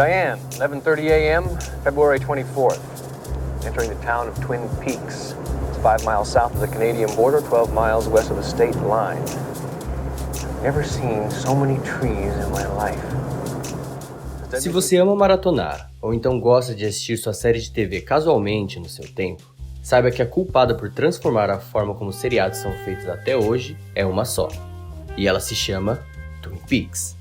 Diane, 11:30 a.m., February 24th. Entering the town of Twin Peaks. It's 5 miles south of the Canadian border, 12 miles west of the state line. I've never seen so many trees in my life. Se você ama maratonar, ou então gosta de assistir sua série de TV casualmente no seu tempo, saiba que a culpada por transformar a forma como seriados são feitos até hoje é uma só. E ela se chama Twin Peaks.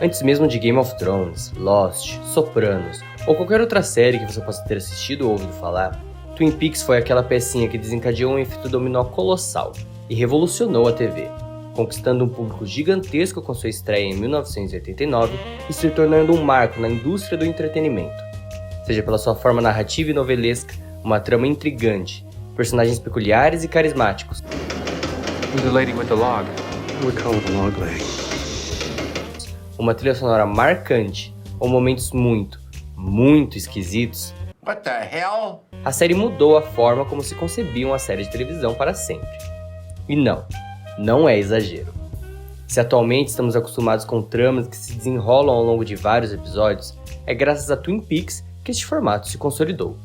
Antes mesmo de Game of Thrones, Lost, Sopranos ou qualquer outra série que você possa ter assistido ou ouvido falar, Twin Peaks foi aquela pecinha que desencadeou um efeito dominó colossal e revolucionou a TV, conquistando um público gigantesco com sua estreia em 1989 e se tornando um marco na indústria do entretenimento. Seja pela sua forma narrativa e novelesca, uma trama intrigante, personagens peculiares e carismáticos. Who's the lady with the log? We call it the log lady. Uma trilha sonora marcante, ou momentos muito esquisitos. What the hell? A série mudou a forma como se concebia uma série de televisão para sempre. E não é exagero. Se atualmente estamos acostumados com tramas que se desenrolam ao longo de vários episódios, é graças a Twin Peaks que este formato se consolidou.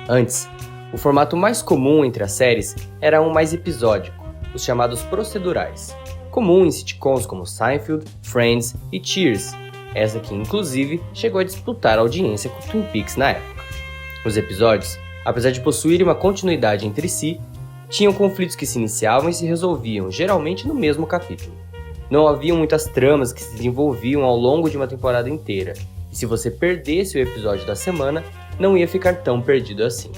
Antes, o formato mais comum entre as séries era um mais episódico, os chamados procedurais, comum em sitcoms como Seinfeld, Friends e Cheers, essa que inclusive chegou a disputar a audiência com Twin Peaks na época. Os episódios, apesar de possuírem uma continuidade entre si, tinham conflitos que se iniciavam e se resolviam geralmente no mesmo capítulo. Não haviam muitas tramas que se desenvolviam ao longo de uma temporada inteira, e se você perdesse o episódio da semana, não ia ficar tão perdido assim.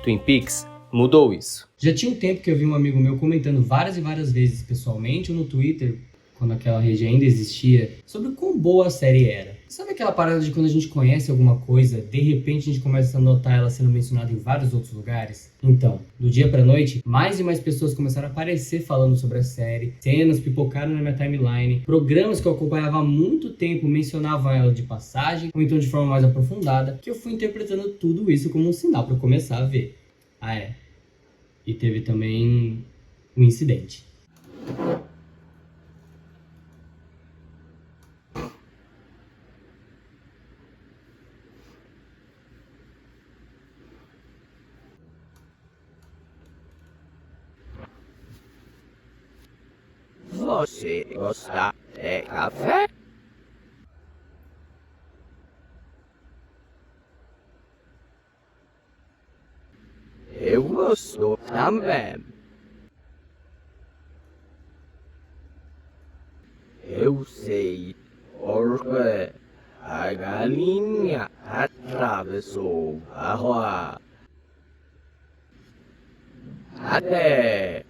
Twin Peaks mudou isso. Já tinha um tempo que eu vi um amigo meu comentando várias e várias vezes pessoalmente ou no Twitter, quando aquela rede ainda existia, sobre o quão boa a série era. Sabe aquela parada de quando a gente conhece alguma coisa, de repente a gente começa a notar ela sendo mencionada em vários outros lugares? Então, do dia pra noite, mais e mais pessoas começaram a aparecer falando sobre a série, cenas pipocaram na minha timeline, programas que eu acompanhava há muito tempo mencionavam ela de passagem, ou então de forma mais aprofundada, que eu fui interpretando tudo isso como um sinal pra começar a ver. E teve também um incidente. Você gosta de café? Eu gosto também. Eu sei porque a galinha atravessou a rua. Até.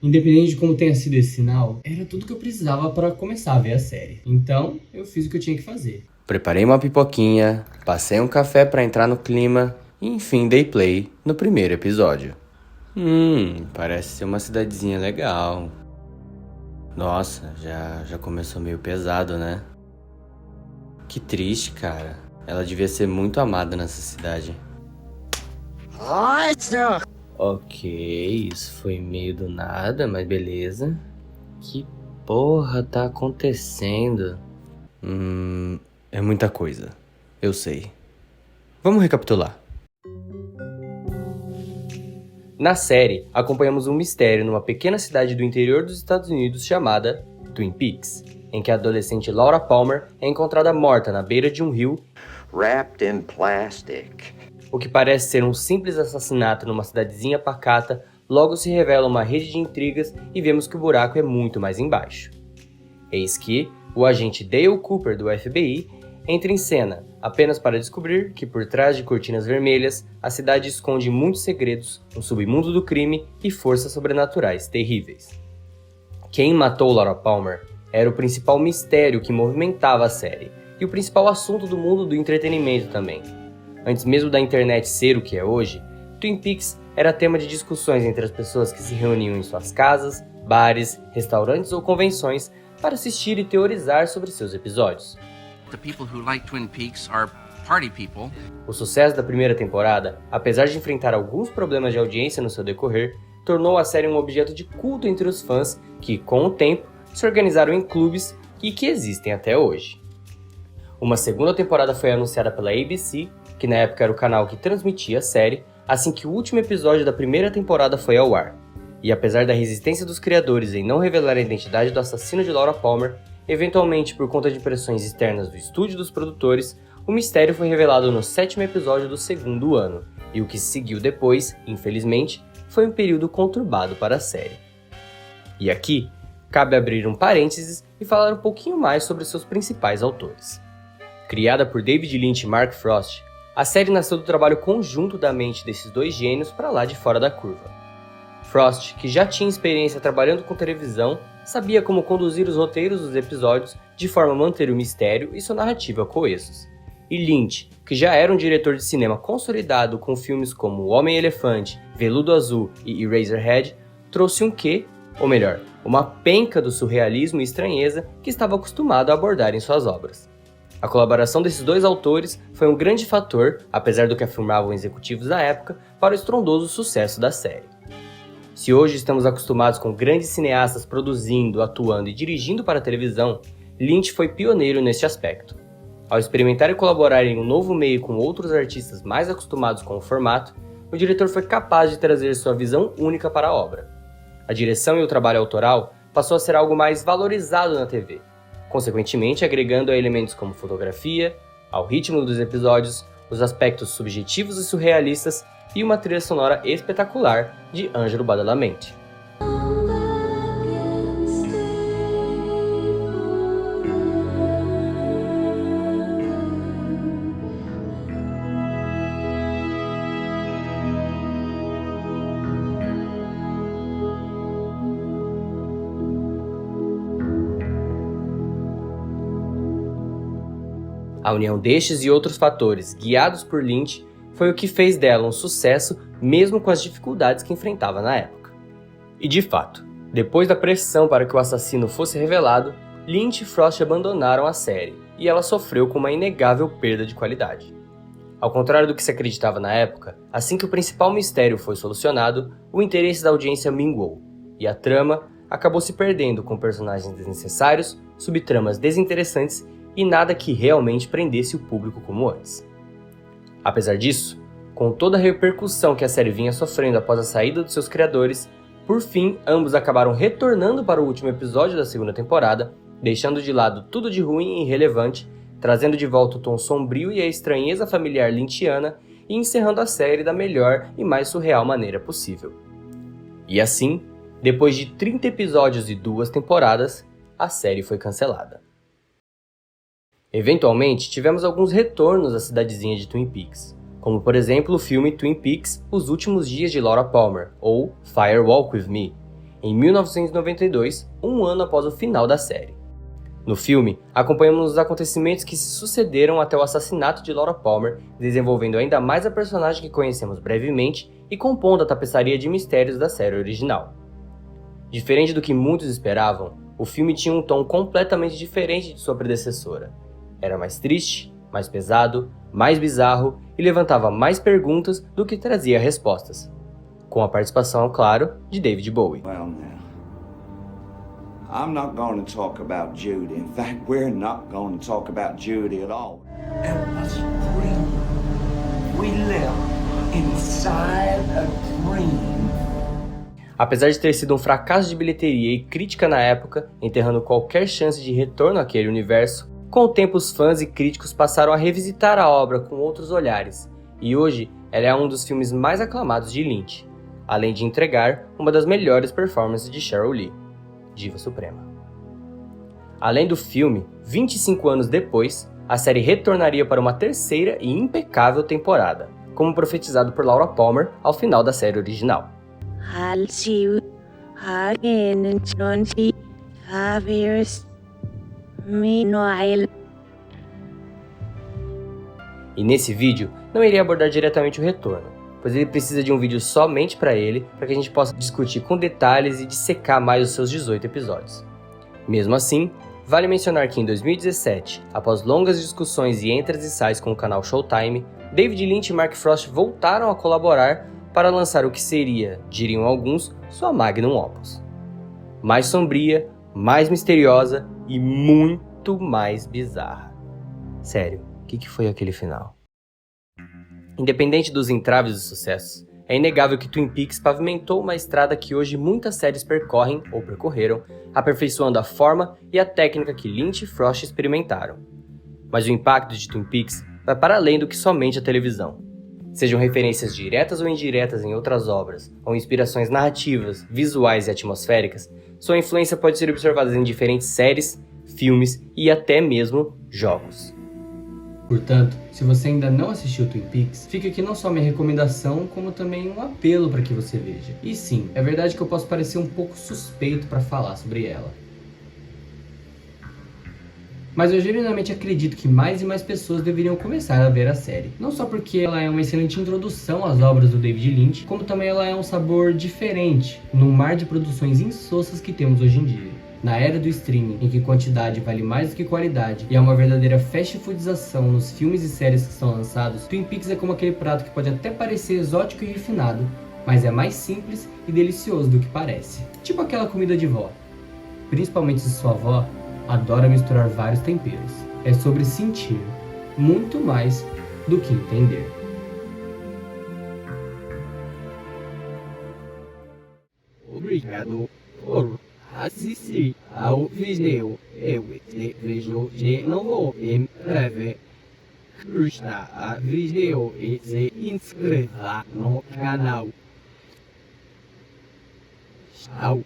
Independente de como tenha sido esse sinal, era tudo que eu precisava para começar a ver a série. Então, eu fiz o que eu tinha que fazer. Preparei uma pipoquinha, passei um café para entrar no clima e enfim dei play no primeiro episódio. Parece ser uma cidadezinha legal. Nossa, já começou meio pesado, né? Que triste, cara. Ela devia ser muito amada nessa cidade. Ok, isso foi meio do nada, mas beleza. Que porra tá acontecendo? É muita coisa. Eu sei. Vamos recapitular. Na série, acompanhamos um mistério numa pequena cidade do interior dos Estados Unidos chamada Twin Peaks, em que a adolescente Laura Palmer é encontrada morta na beira de um rio, Wrapped in plastic. o que parece ser um simples assassinato numa cidadezinha pacata, logo se revela uma rede de intrigas e vemos que o buraco é muito mais embaixo. Eis que o agente Dale Cooper do FBI entra em cena, apenas para descobrir que por trás de cortinas vermelhas, a cidade esconde muitos segredos, um submundo do crime e forças sobrenaturais terríveis. Quem matou Laura Palmer era o principal mistério que movimentava a série, e o principal assunto do mundo do entretenimento também. Antes mesmo da internet ser o que é hoje, Twin Peaks era tema de discussões entre as pessoas que se reuniam em suas casas, bares, restaurantes ou convenções para assistir e teorizar sobre seus episódios. The people who like Twin Peaks are party people. O sucesso da primeira temporada, apesar de enfrentar alguns problemas de audiência no seu decorrer, tornou a série um objeto de culto entre os fãs que, com o tempo, se organizaram em clubes e que existem até hoje. Uma segunda temporada foi anunciada pela ABC, que na época era o canal que transmitia a série, assim que o último episódio da primeira temporada foi ao ar. E apesar da resistência dos criadores em não revelar a identidade do assassino de Laura Palmer, eventualmente por conta de pressões externas do estúdio e dos produtores, o mistério foi revelado no 7º episódio do segundo ano, e o que se seguiu depois, infelizmente, foi um período conturbado para a série. E aqui, cabe abrir um parênteses e falar um pouquinho mais sobre seus principais autores. Criada por David Lynch e Mark Frost, a série nasceu do trabalho conjunto da mente desses dois gênios para lá de fora da curva. Frost, que já tinha experiência trabalhando com televisão, sabia como conduzir os roteiros dos episódios de forma a manter o mistério e sua narrativa coesos. E Lynch, que já era um diretor de cinema consolidado com filmes como O Homem-Elefante, Veludo Azul e Eraserhead, trouxe um quê, ou melhor, uma penca do surrealismo e estranheza que estava acostumado a abordar em suas obras. A colaboração desses dois autores foi um grande fator, apesar do que afirmavam executivos da época, para o estrondoso sucesso da série. Se hoje estamos acostumados com grandes cineastas produzindo, atuando e dirigindo para a televisão, Lynch foi pioneiro neste aspecto. Ao experimentar e colaborar em um novo meio com outros artistas mais acostumados com o formato, o diretor foi capaz de trazer sua visão única para a obra. A direção e o trabalho autoral passou a ser algo mais valorizado na TV, consequentemente agregando a elementos como fotografia, ao ritmo dos episódios, os aspectos subjetivos e surrealistas e uma trilha sonora espetacular de Angelo Badalamenti. A união destes e outros fatores, guiados por Lynch, foi o que fez dela um sucesso mesmo com as dificuldades que enfrentava na época. E de fato, depois da pressão para que o assassino fosse revelado, Lynch e Frost abandonaram a série, e ela sofreu com uma inegável perda de qualidade. Ao contrário do que se acreditava na época, assim que o principal mistério foi solucionado, o interesse da audiência minguou, e a trama acabou se perdendo com personagens desnecessários, subtramas desinteressantes e nada que realmente prendesse o público como antes. Apesar disso, com toda a repercussão que a série vinha sofrendo após a saída dos seus criadores, por fim ambos acabaram retornando para o último episódio da segunda temporada, deixando de lado tudo de ruim e irrelevante, trazendo de volta o tom sombrio e a estranheza familiar lynchiana e encerrando a série da melhor e mais surreal maneira possível. E assim, depois de 30 episódios e 2 temporadas, a série foi cancelada. Eventualmente, tivemos alguns retornos à cidadezinha de Twin Peaks, como por exemplo o filme Twin Peaks: Os Últimos Dias de Laura Palmer, ou Fire Walk With Me, em 1992, um ano após o final da série. No filme, acompanhamos os acontecimentos que se sucederam até o assassinato de Laura Palmer, desenvolvendo ainda mais a personagem que conhecemos brevemente e compondo a tapeçaria de mistérios da série original. Diferente do que muitos esperavam, o filme tinha um tom completamente diferente de sua predecessora. Era mais triste, mais pesado, mais bizarro e levantava mais perguntas do que trazia respostas. Com a participação, claro, de David Bowie. Well, now, I'm not going to talk about Judy. In fact, we're not going to talk about Judy at all. It was a dream. We live inside a dream. Apesar de ter sido um fracasso de bilheteria e crítica na época, enterrando qualquer chance de retorno àquele universo, com o tempo os fãs e críticos passaram a revisitar a obra com outros olhares, e hoje ela é um dos filmes mais aclamados de Lynch, além de entregar uma das melhores performances de Sheryl Lee, Diva Suprema. Além do filme, 25 anos depois, a série retornaria para uma terceira e impecável temporada, como profetizado por Laura Palmer ao final da série original. I'll see you again in 25 years. Meanwhile. E nesse vídeo, não irei abordar diretamente o retorno, pois ele precisa de um vídeo somente para ele, para que a gente possa discutir com detalhes e dissecar mais os seus 18 episódios. Mesmo assim, Vale mencionar que em 2017, após longas discussões e entras e sais com o canal Showtime, David Lynch e Mark Frost voltaram a colaborar para lançar o que seria, diriam alguns, sua magnum opus. Mais sombria, mais misteriosa e muito mais bizarra. Sério, o que foi aquele final? Independente dos entraves e sucessos, é inegável que Twin Peaks pavimentou uma estrada que hoje muitas séries percorrem ou percorreram, aperfeiçoando a forma e a técnica que Lynch e Frost experimentaram. Mas o impacto de Twin Peaks vai para além do que somente a televisão. Sejam referências diretas ou indiretas em outras obras, ou inspirações narrativas, visuais e atmosféricas, sua influência pode ser observada em diferentes séries, filmes e até mesmo jogos. Portanto, se você ainda não assistiu Twin Peaks, fica aqui não só minha recomendação, como também um apelo para que você veja. E sim, é verdade que eu posso parecer um pouco suspeito para falar sobre ela. Mas eu genuinamente acredito que mais e mais pessoas deveriam começar a ver a série. Não só porque ela é uma excelente introdução às obras do David Lynch, como também ela é um sabor diferente no mar de produções insossas que temos hoje em dia. Na era do streaming, em que quantidade vale mais do que qualidade e há uma verdadeira fast foodização nos filmes e séries que são lançados, Twin Peaks é como aquele prato que pode até parecer exótico e refinado, mas é mais simples e delicioso do que parece. Tipo aquela comida de vó. Principalmente se sua avó adora misturar vários temperos. É sobre sentir, muito mais do que entender. Obrigado por assistir ao vídeo. Eu te vejo de novo em breve. Curta a vídeo e se inscreva no canal. Tchau.